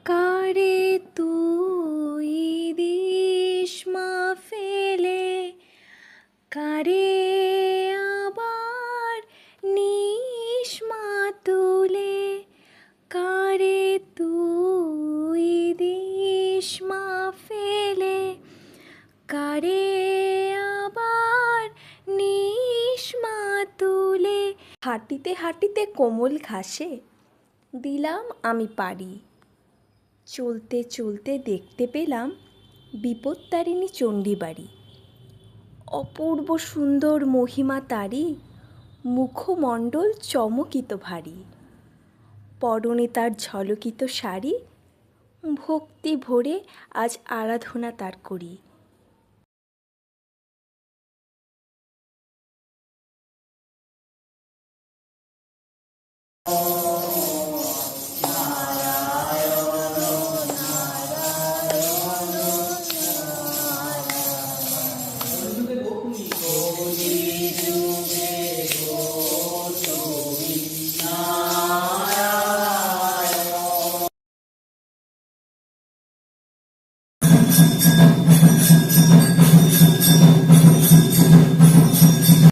কারে তুই দিস মা ফেলে, কারে আবার নিস মা তুলে, কারে তুই দিস মা ফেলে, কারে আবার নিস মা তুলে। হাঁটিতে হাঁটিতে কোমল ঘাসে দিলাম আমি পাড়ি, চলতে চলতে দেখতে পেলাম বিপত্তারিণী চণ্ডীবাড়ি। অপূর্ব সুন্দর মহিমা তারি, মুখমণ্ডল চমকিত ভারী, পরনে তার ঝলকিত শাড়ি, ভক্তি ভরে আজ আরাধনা তার করি।